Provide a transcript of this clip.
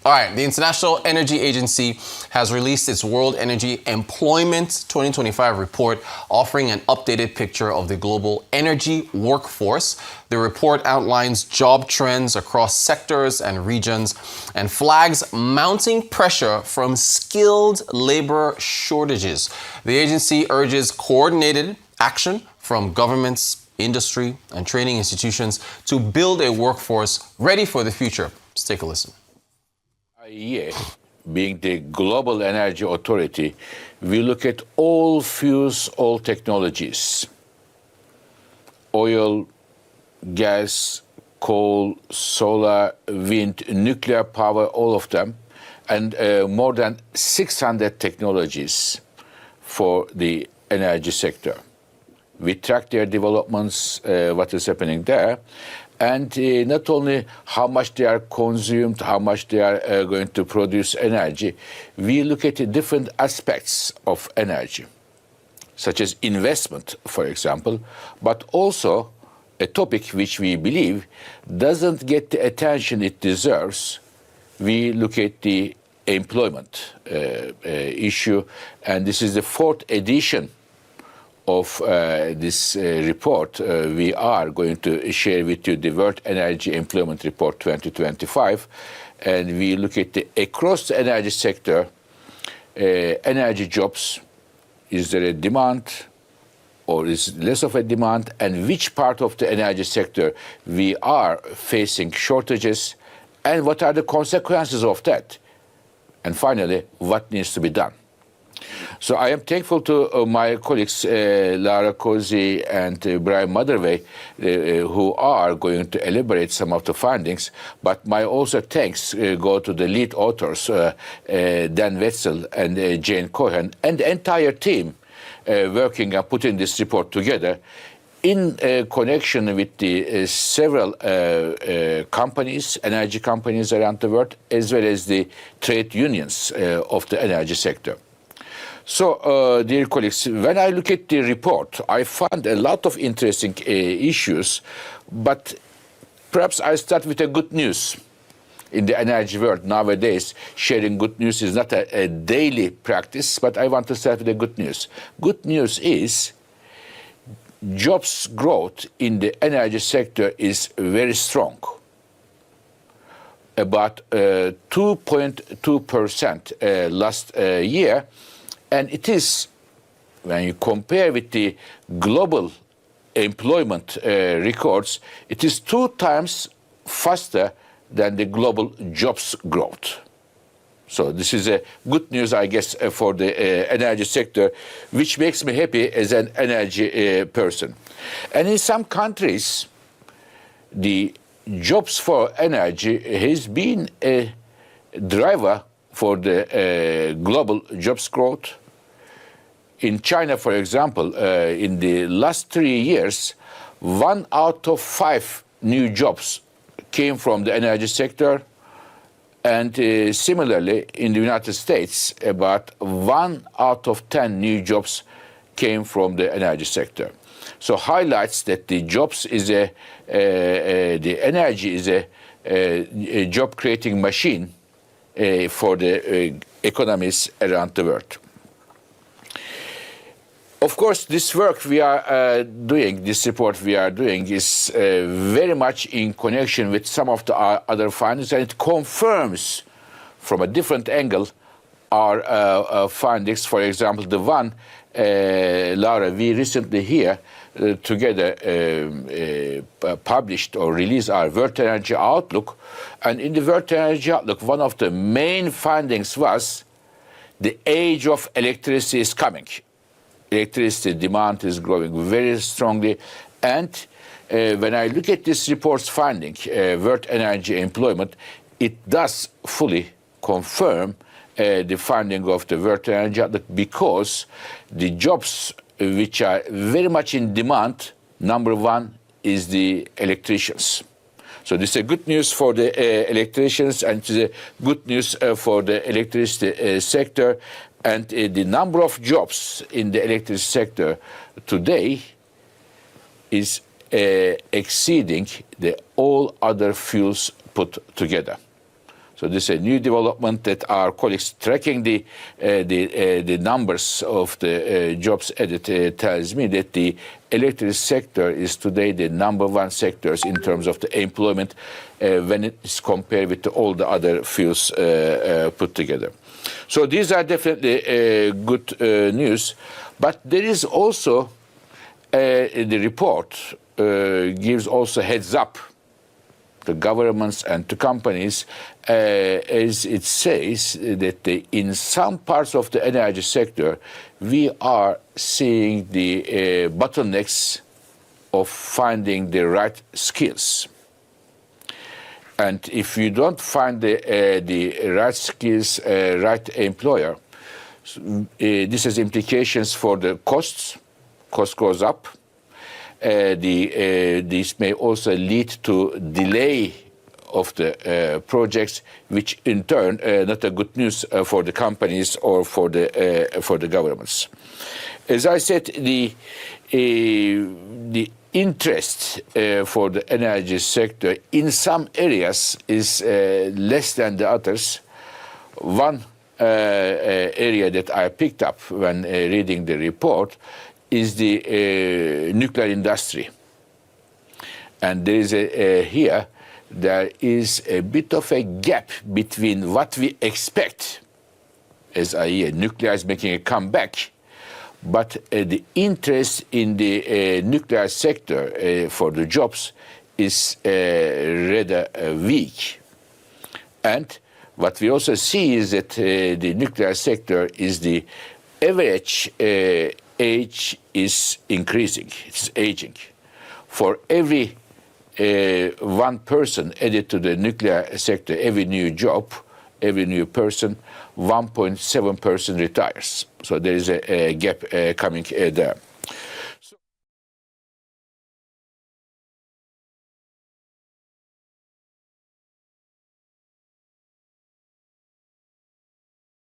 All right, the International Energy Agency has released its World Energy Employment 2025 report, offering an updated picture of the global energy workforce. The report outlines job trends across sectors and regions and flags mounting pressure from skilled labor shortages. The agency urges coordinated action from governments, industry, and training institutions to build a workforce ready for the future. Let's take a listen. IEA, being the global energy authority, we look at all fuels, all technologies: oil, gas, coal, solar, wind, nuclear power, all of them, and more than 600 technologies for the energy sector. We track their developments, what is happening there, and not only how much they are consumed, how much they are going to produce energy, we look at the different aspects of energy, such as investment, for example, but also a topic which we believe doesn't get the attention it deserves. We look at the employment issue, and this is the fourth edition of this report. We are going to share with you the World Energy Employment Report 2025, and we look at across the energy sector, energy jobs. Is there a demand or is less of a demand, and which part of the energy sector we are facing shortages, and what are the consequences of that? And finally, what needs to be done? So I am thankful to my colleagues, Lara Kozzi and Brian Motherway, who are going to elaborate some of the findings. But my also thanks go to the lead authors, Dan Wetzel and Jane Cohen, and the entire team working and putting this report together in connection with the several companies, energy companies around the world, as well as the trade unions of the energy sector. So, dear colleagues, when I look at the report, I found a lot of interesting issues, but perhaps I start with a good news. In the energy world nowadays, sharing good news is not a daily practice, but I want to start with the good news. Good news is jobs growth in the energy sector is very strong, about 2.2% last year. And it is, when you compare with the global employment records, it is 2 times faster than the global jobs growth. So this is a good news, I guess, for the energy sector, which makes me happy as an energy person. And in some countries, the jobs for energy has been a driver for the global jobs growth. In China, for example, in the last 3 years, 1 out of 5 new jobs came from the energy sector. And similarly, in the United States, about 1 out of 10 new jobs came from the energy sector. So highlights that the jobs is the energy is a job-creating machine for the economies around the world. Of course, this work we are doing, this report we are doing, is very much in connection with some of the other findings, and it confirms from a different angle our findings. For example, the one, Laura, we recently here together published or released our World Energy Outlook. And in the World Energy Outlook, one of the main findings was the age of electricity is coming. Electricity demand is growing very strongly. And when I look at this report's finding, World Energy Employment, it does fully confirm the finding of the World Energy Outlook, because the jobs which are very much in demand, number one is the electricians. So this is good news for the electricians, and it is good news for the electricity sector. And the number of jobs in the electricity sector today is exceeding the all other fuels put together. So this is a new development that our colleagues tracking the numbers of the jobs added tells me that the electricity sector is today the number one sectors in terms of the employment when it is compared with all the other fields put together. So these are definitely good news, but there is also the report gives also heads up to governments and to companies, as it says that in some parts of the energy sector, we are seeing the bottlenecks of finding the right skills. And if you don't find the right skills, right employer, this has implications for the costs. Cost goes up. This may also lead to delay of the projects, which in turn not a good news for the companies or for the governments. As I said, the interest for the energy sector in some areas is less than the others. One area that I picked up when reading the report is the nuclear industry. And there is here, there is a bit of a gap between what we expect, as I hear nuclear is making a comeback, but the interest in the nuclear sector for the jobs is rather weak. And what we also see is that the nuclear sector is the average age is increasing, it's aging. For every one person added to the nuclear sector, every new job, every new person, 1.7 person retires. So there is a gap coming there.